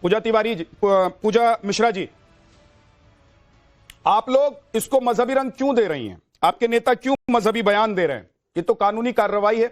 पूजा तिवारी जी, पूजा मिश्रा जी, आप लोग इसको मजहबी रंग क्यों दे रही हैं? आपके नेता क्यों मजहबी बयान दे रहे हैं? ये तो कानूनी कार्रवाई है,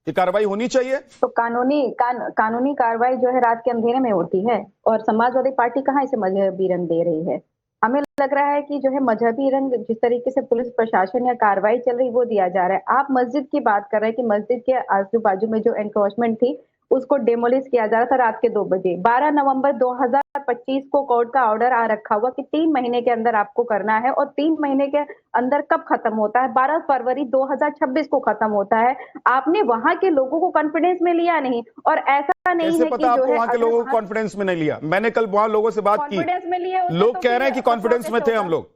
ये कार्रवाई होनी चाहिए। तो कानूनी कार्रवाई जो है रात के अंधेरे में होती है, और समाजवादी पार्टी कहाँ इसे मजहबी रंग दे रही है। हमें लग रहा है कि जो है मजहबी रंग जिस तरीके से पुलिस प्रशासन या कार्रवाई चल रही वो दिया जा रहा है। आप मस्जिद की बात कर रहे हैं कि मस्जिद के आजू बाजू में जो एनक्रोचमेंट थी उसको डेमोलिश किया जा रहा था रात के 2 बजे। 12 नवंबर 2025 को कोर्ट का ऑर्डर आ रखा हुआ कि 3 महीने के अंदर आपको करना है, और 3 महीने के अंदर कब खत्म होता है? 12 फरवरी 2026 को खत्म होता है। आपने वहां के लोगों को कॉन्फिडेंस में लिया नहीं, और ऐसा नहीं कैसे है पता कि जो आपको है वहां के लोगों को कॉन्फिडेंस में नहीं लिया? मैंने कल वहां लोगों से बात की, कॉन्फिडेंस में लिए लोग कह रहे हैं कि कॉन्फिडेंस में थे हम लोग,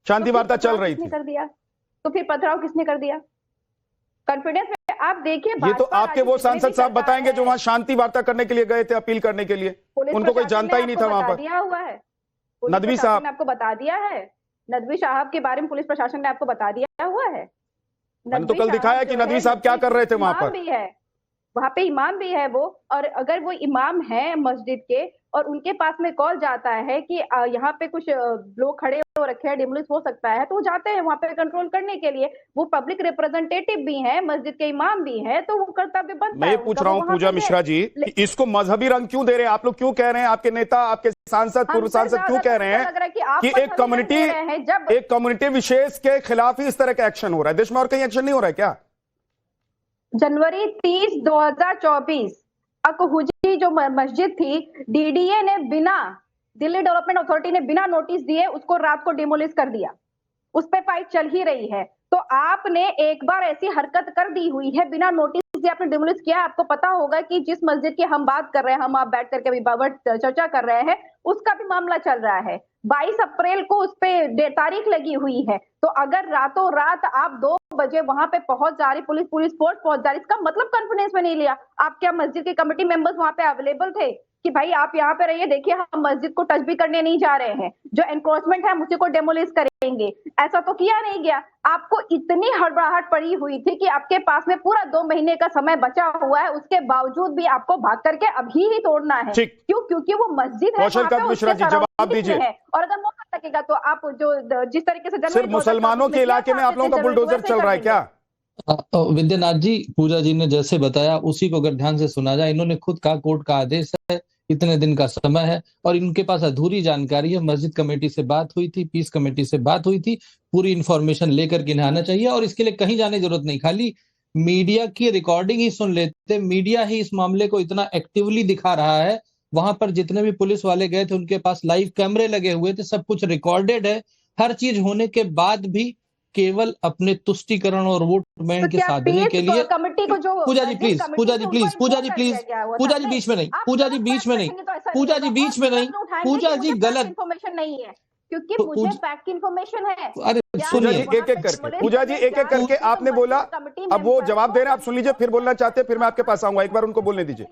शांति वार्ता चल रही थी। कर दिया तो फिर पथराव किसने कर दिया? कॉन्फिडेंस में आप देखिए, ये तो आपके वो सांसद साहब बताएंगे जो वहां शांति वार्ता करने के लिए गए थे, अपील करने के लिए। उनको कोई जानता ही नहीं था वहां पर। दिया हुआ है नदवी साहब ने आपको बता दिया है, नदवी साहब के बारे में पुलिस प्रशासन ने आपको बता दिया हुआ है। मैंने तो कल दिखाया कि नदवी साहब क्या कर रहे थे वहां पर। भी है वहां पे, इमाम भी है वो, और अगर वो इमाम है मस्जिद के और उनके पास में कॉल जाता है कि यहाँ पे कुछ लोग खड़े हो रखे हैं, डिमोलिश हो सकता है, तो वो जाते हैं वहां पे कंट्रोल करने के लिए। वो पब्लिक रिप्रेजेंटेटिव भी हैं, मस्जिद के इमाम भी हैं, तो वो कर्तव्य बनता है। मैं ये पूछ रहा हूँ पूजा मिश्रा जी कि इसको मजहबी रंग क्यों दे रहे हैं आप लोग? क्यों कह रहे हैं, आपके नेता, आपके सांसद, पूर्व सांसद क्यों कह रहे हैं कि एक कम्युनिटी विशेष के खिलाफ ही इस तरह का एक्शन हो रहा है? देश में और कहीं एक्शन नहीं हो रहा है क्या? जनवरी 30, 2024 अकहुजी जो मस्जिद थी, डीडीए ने बिना, दिल्ली डेवलपमेंट अथॉरिटी ने बिना नोटिस दिए उसको रात को डिमोलिश कर दिया। उस पे फाइट चल ही रही है। तो आपने एक बार ऐसी हरकत कर दी हुई है, बिना नोटिस दिए आपने डिमोलिश किया। आपको पता होगा कि जिस मस्जिद की हम बात कर रहे हैं, हम आप बैठ करके अभी बाबत चर्चा कर रहे हैं, उसका भी मामला चल रहा है। 22 अप्रैल को उस पे तारीख लगी हुई है। तो अगर रातों रात आप 2 बजे वहां पे पहुंच जा रही, पुलिस फोर्स पहुंच जा रही, इसका मतलब कॉन्फिडेंस में नहीं लिया। आप क्या मस्जिद के कमेटी मेंबर्स वहां पे अवेलेबल थे कि भाई आप यहाँ पे रहिए, देखिए हम मस्जिद को टच भी करने नहीं जा रहे हैं, जो एनक्रोचमेंट है हम उसी को डेमोलिश करेंगे? ऐसा तो किया नहीं गया। आपको इतनी हड़बड़ाहट पड़ी हुई थी कि आपके पास में पूरा 2 महीने का समय बचा हुआ है, उसके बावजूद भी आपको भाग करके अभी ही तोड़ना है। क्यों? क्योंकि वो मस्जिद है, मिश्रा जी जवाब दीजिए। और अगर मौका लगेगा तो आप जो जिस तरीके से सिर्फ मुसलमानों के इलाके में आप लोगों का बुलडोजर चल रहा है क्या? विद्यानाथ जी, पूजा जी ने जैसे बताया उसी को अगर ध्यान से सुना जाए, इन्होंने खुद कहा कोर्ट का आदेश है, इतने दिन का समय है, और इनके पास अधूरी जानकारी है। मस्जिद कमेटी से बात हुई थी, पीस कमेटी से बात हुई थी, पूरी इंफॉर्मेशन लेकर के आना चाहिए, और इसके लिए कहीं जाने की जरूरत नहीं। खाली मीडिया की रिकॉर्डिंग ही सुन लेते, मीडिया ही इस मामले को इतना एक्टिवली दिखा रहा है। वहां पर जितने भी पुलिस वाले गए थे उनके पास लाइव कैमरे लगे हुए थे, सब कुछ रिकॉर्डेड है। हर चीज होने के बाद भी केवल अपने तुष्टीकरण और वोट बैंक के साधने के लिए Pooja ji please, Pooja ji please, Pooja ji please, Pooja ji बीच में नहीं, पूजा जी बीच में नहीं, पूजा जी बीच में नहीं, पूजा जी गलत इन्फॉर्मेशन नहीं है, क्योंकि मुझे फैक्ट की इन्फॉर्मेशन है। अरे सुनिए, एक एक करके पूजा जी एक एक करके आपने बोला, अब वो जवाब दे रहे हैं, आप सुन लीजिए, फिर बोलना चाहते हैं, फिर मैं आपके पास आऊंगा, एक बार उनको बोलने दीजिए।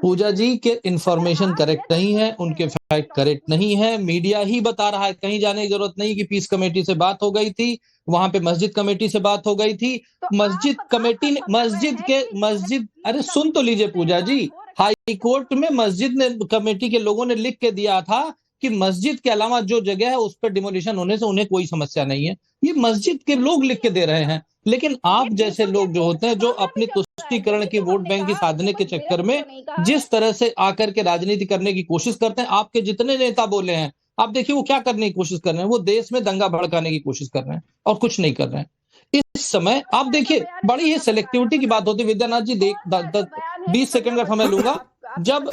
पूजा जी के इंफॉर्मेशन करेक्ट नहीं है, उनके फैक्ट करेक्ट नहीं है, मीडिया ही बता रहा है। कहीं जाने की जरूरत नहीं कि पीस कमेटी से बात हो गई थी, वहां पे मस्जिद कमेटी से बात हो गई थी। मस्जिद कमेटी ने मस्जिद अरे सुन तो लीजिए पूजा जी, हाई कोर्ट में मस्जिद ने कमेटी के लोगों ने लिख के दिया था कि मस्जिद के अलावा जो जगह है उस पर डिमोलिशन होने से उन्हें कोई समस्या नहीं है। ये मस्जिद के लोग लिख के दे रहे हैं। लेकिन आप जैसे लोग जो होते हैं, जो अपनी तुष्टीकरण की, वोट बैंक की साधने के चक्कर में जिस तरह से आकर के राजनीति करने की कोशिश करते हैं, आपके जितने नेता बोले हैं, आप देखिए वो क्या करने की कोशिश कर रहे हैं। वो देश में दंगा भड़काने की कोशिश कर रहे हैं और कुछ नहीं कर रहे हैं। इस समय आप देखिए बड़ी ही सिलेक्टिविटी की बात होती है। विद्यानाथ जी 20 सेकंड का समय लूंगा। जब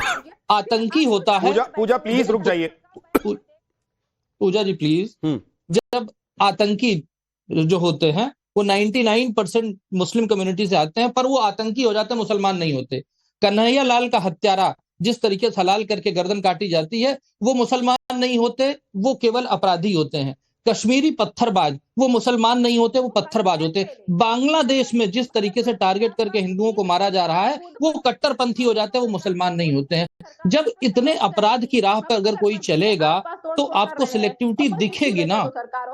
आतंकी होता है, पूजा प्लीज रुक जाइए, पूजा जी प्लीज। जब आतंकी जो होते हैं वो 99% मुस्लिम कम्युनिटी से आते हैं, पर वो आतंकी हो जाते हैं, मुसलमान नहीं होते। कन्हैया लाल का हत्यारा जिस तरीके से हलाल करके गर्दन काटी जाती है, वो मुसलमान नहीं होते, वो केवल अपराधी होते हैं। कश्मीरी पत्थरबाज वो मुसलमान नहीं होते, वो पत्थरबाज होते। बांग्लादेश में जिस तरीके से टारगेट करके हिंदुओं को मारा जा रहा है, वो कट्टरपंथी हो जाते हैं, वो मुसलमान नहीं होते हैं। जब इतने अपराध की राह पर अगर कोई चलेगा तो आपको सिलेक्टिविटी दिखेगी ना।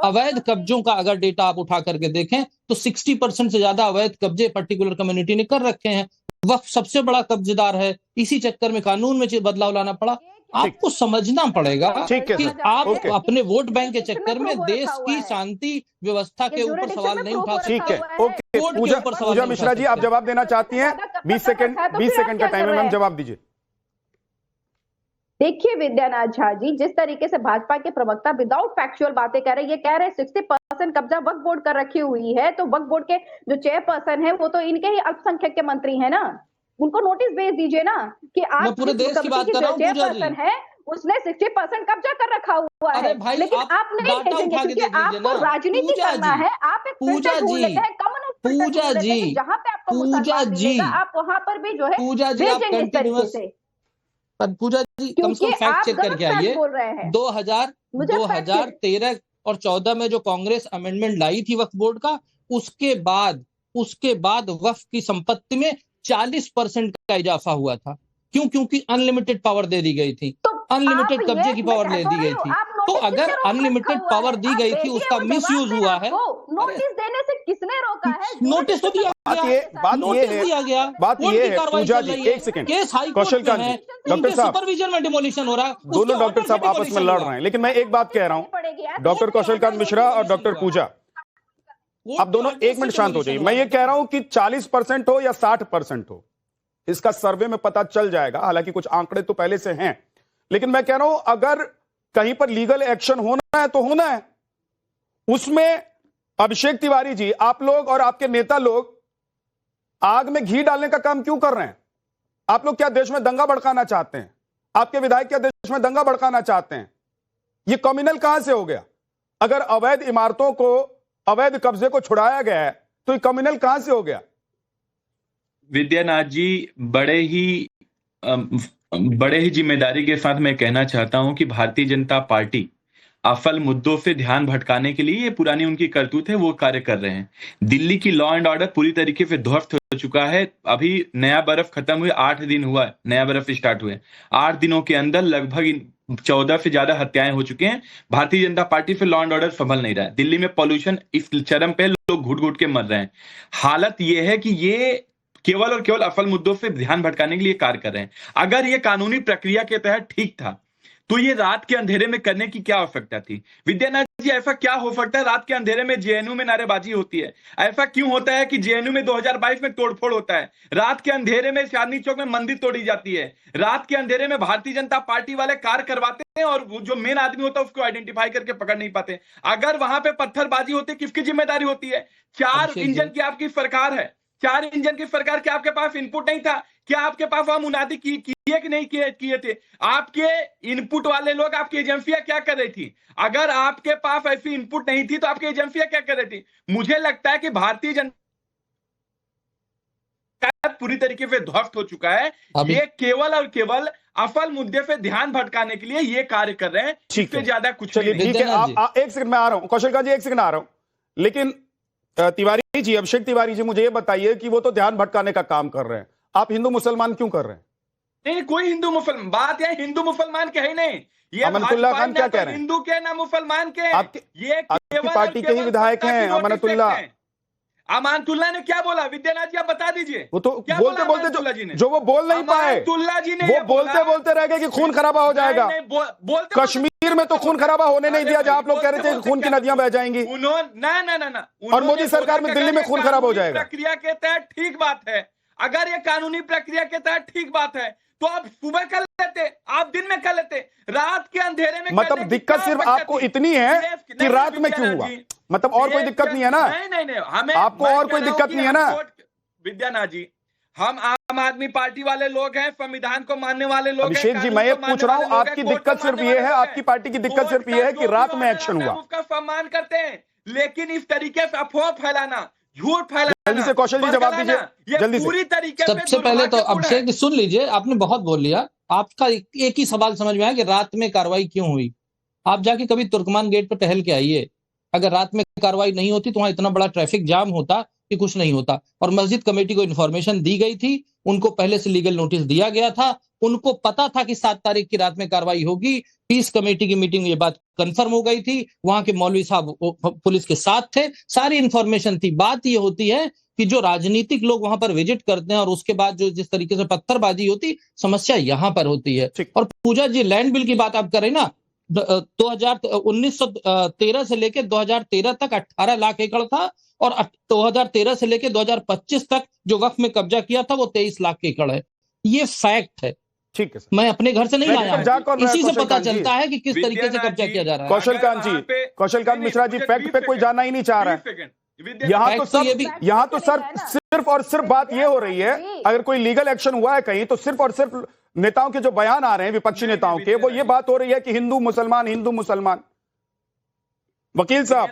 अवैध कब्जों का अगर डेटा आप उठा करके देखें तो 60% से ज्यादा अवैध कब्जे पर्टिकुलर कम्युनिटी ने कर रखे हैं। वक्फ सबसे बड़ा कब्जेदार है, इसी चक्कर में कानून में बदलाव लाना पड़ा। आपको समझना पड़ेगा कि आप अपने वोट बैंक के चक्कर में देश की शांति व्यवस्था के ऊपर सवाल नहीं उठा सकते। ठीक है, ओके। पूजा मिश्रा जी, आप जवाब देना चाहती हैं? 20 सेकंड का टाइम है मैम, जवाब दीजिए। देखिए विद्यानाथ झा जी, जिस तरीके से भाजपा के प्रवक्ता विदाउट फैक्चुअल बातें कर रहे हैं, ये कह रहे हैं 60% कब्जा वक्फ बोर्ड कर रखी हुई है, तो वक्फ बोर्ड के जो चेयरपर्सन है वो तो इनके ही अल्पसंख्यक के मंत्री है ना, उनको नोटिस भेज दीजिए ना कि आप पूरे देश की बात कर रहा हूं, चेयरपर्सन है उसने 60% कब्जा कर रखा हुआ है, लेकिन आप नहीं भेजेंगे क्योंकि आपको राजनीति करना है। आप एक पूजा जी, जहां पे आपको आप वहां पर भी जो है भेजेंगे इस तरीके से। पूजा जी कम से कम फैक्ट चेक करके आइए, 2013 और 14 में जो कांग्रेस अमेंडमेंट लाई थी वक्फ बोर्ड का, उसके बाद वक्फ की संपत्ति में 40% का इजाफा हुआ था। क्यों? क्योंकि अनलिमिटेड पावर दे दी गई थी, अनलिमिटेड कब्जे की पावर दे दी गई थी। तो अगर अनलिमिटेड पावर दी गई थी, उसका मिसयूज हुआ है। नोटिस देने से किसने रोका है? नोटिस तो दिया गया। बात ये है पूजा जी, एक सेकंड, कौशलकांत जी, डॉक्टर साहब सुपरविजन में डिमोलिशन हो रहा है, दोनों डॉक्टर साहब आपस में लड़ रहे हैं, लेकिन मैं एक बात कह रहा हूं, डॉक्टर कौशलकांत मिश्रा और डॉक्टर पूजा, आप दोनों एक मिनट शांत हो जाइए। मैं ये कह रहा हूं कि 40% हो या 60% हो, इसका सर्वे में पता चल जाएगा, हालांकि कुछ आंकड़े तो पहले से हैं, लेकिन मैं कह रहा हूं अगर कहीं पर लीगल एक्शन होना है तो होना है। उसमें अभिषेक तिवारी जी, आप लोग और आपके नेता लोग आग में घी डालने का काम क्यों कर रहे हैं? आप लोग क्या देश में दंगा भड़काना चाहते हैं? आपके विधायक क्या देश में दंगा भड़काना चाहते हैं? यह कम्युनल कहां से हो गया? अगर अवैध इमारतों को, अवैध कब्जे को छुड़ाया गया है तो ये कम्युनल कहां से हो गया? विद्यानाथ जी, बड़े ही जिम्मेदारी के साथ मैं कहना चाहता हूं कि भारतीय जनता पार्टी अफल मुद्दों से ध्यान भटकाने के लिए ये पुरानी उनकी करतूत है, वो कार्य कर रहे हैं। दिल्ली की लॉ एंड ऑर्डर पूरी तरीके से ध्वस्त हो चुका है। अभी नया बर्फ खत्म हुए 8 दिन हुआ है, नया बर्फ स्टार्ट हुए 8 दिनों के अंदर लगभग 14 से ज्यादा हत्याएं हो चुकी हैं। भारतीय जनता पार्टी से लॉ एंड ऑर्डर संभल नहीं रहा है। दिल्ली में पॉल्यूशन इस चरम पे, लोग घुट घुट के मर रहे हैं। हालत यह है कि ये केवल और केवल अफल मुद्दों से ध्यान भटकाने के लिए कार्य कर रहे हैं। अगर ये कानूनी प्रक्रिया के तहत ठीक था तो ये रात के अंधेरे में करने की क्या आवश्यकता थी? विद्यानाथ जी, ऐसा क्या हो सकता है रात के अंधेरे में जेएनयू में नारेबाजी होती है? ऐसा क्यों होता है कि जेएनयू में 2022 में तोड़फोड़ होता है? रात के अंधेरे में चांदनी चौक में मंदिर तोड़ी जाती है। रात के अंधेरे में भारतीय जनता पार्टी वाले कार्य करवाते हैं और जो मेन आदमी होता है उसको आइडेंटिफाई करके पकड़ नहीं पाते। अगर वहां पे पत्थरबाजी होती है, किसकी जिम्मेदारी होती है? 4 इंजन की आपकी सरकार है, 4 इंजन की सरकार, क्या आपके पास इनपुट नहीं था? क्या आपके पास वहां मुनादी किए कि नहीं किए थे? आपके इनपुट वाले लोग, आपकी एजेंसियां क्या कर रही थी? अगर आपके पास ऐसी इनपुट नहीं थी तो आपकी एजेंसियां क्या कर रही थी? मुझे लगता है कि भारतीय जनता पूरी तरीके से ध्वस्त हो चुका है। ये केवल और केवल अफल मुद्दे पे ध्यान भटकाने के लिए ये कार्य कर रहे हैं, इससे ज्यादा कुछ नहीं। ठीक है, आप एक सेकंड में आ रहा हूं, कौशल जी एक सेकंड आ रहा हूं, लेकिन तिवारी जी, अभिषेक तिवारी जी, मुझे ये बताइए कि वो तो ध्यान भटकाने का काम कर रहे हैं, आप हिंदू मुसलमान क्यों कर रहे हैं? नहीं, कोई हिंदू मुसलमान बात है, हिंदू मुसलमान के है नहीं। ये अमानतुल्लाह खान क्या कह रहे हैं? हिंदू के ना मुसलमान के, ये आपकी पार्टी के ही विधायक हैं अमानतुल्लाह। अमानतुल्लाह ने क्या बोला? विद्यानाथ जी आप बता दीजिए। वो तो बोलते बोलते जो वो बोल नहीं पाए, अमानतुल्लाह जी ने वो बोलते बोलते रह गए कि खून खराबा हो जाएगा। कश्मीर में तो खून खराबा होने नहीं दिया, जहां आप लोग कह रहे थे कि खून की नदियां बह जाएंगी। ना, और मोदी सरकार में दिल्ली में खून खराब हो जाएगा। प्रक्रिया के तहत ठीक बात है, अगर ये कानूनी प्रक्रिया के तहत ठीक बात है तो आप सुबह कर लेते, आप दिन में कर लेते, रात के अंधेरे में। मतलब दिक्कत सिर्फ आपको इतनी है कि रात में क्यों हुआ? मतलब और कोई दिक्कत नहीं है ना? नहीं, हमें आपको और कोई दिक्कत नहीं है ना? विद्यानाथ जी, हम आम आदमी पार्टी वाले लोग हैं, संविधान को मानने वाले लोग हैं। अभिषेक जी, मैं ये पूछ रहा हूं, आपकी दिक्कत सिर्फ ये है, आपकी पार्टी की दिक्कत सिर्फ ये है कि रात में एक्शन हुआ। उसका सम्मान करते हैं, लेकिन इस तरीके से अफवाह फैलाना, झूठ फैलाना। जल्दी से कौशल जी जवाब दीजिए, जल्दी से। पूरी तरीके से सबसे पहले तो अभिषेक जी सुन लीजिए, आपने बहुत बोल लिया। आपका एक ही सवाल समझ में आया कि रात में कार्रवाई क्यों हुई। आप जाके कभी तुर्कमान गेट पर टहल के आइए, अगर रात में कार्रवाई नहीं होती तो वहां इतना बड़ा ट्रैफिक जाम होता कि कुछ नहीं होता। और मस्जिद कमेटी को इन्फॉर्मेशन दी गई थी, उनको पहले से लीगल नोटिस दिया गया था, उनको पता था कि 7 तारीख की रात में कार्रवाई होगी। पीस कमेटी की मीटिंग में ये बात कंफर्म हो गई थी, वहां के मौलवी साहब पुलिस के साथ थे, सारी इंफॉर्मेशन थी। बात ये होती है कि जो राजनीतिक लोग वहां पर विजिट करते हैं और उसके बाद जो जिस तरीके से पत्थरबाजी होती, समस्या यहां पर होती है। और पूजा जी, लैंड बिल की बात आप करें ना, 1913 से लेकर 2013 तक 18 लाख एकड़ था, और 2013 से लेकर 2025 तक जो वक्फ में कब्जा किया था वो 23 लाख एकड़ है। ये फैक्ट है। ठीक है, मैं अपने घर से नहीं लाया हूं, इसी से पता चलता है कि किस तरीके से कब्जा किया जा रहा है। कौशलकांत मिश्रा जी, फैक्ट पे कोई जाना ही नहीं चाह रहा है। यहाँ तो सर सिर्फ और सिर्फ बात ये हो रही है, अगर कोई लीगल एक्शन हुआ है कहीं, तो सिर्फ और सिर्फ नेताओं के जो बयान आ रहे हैं विपक्षी नेताओं के, वो ये बात हो रही है कि हिंदू मुसलमान। वकील साहब,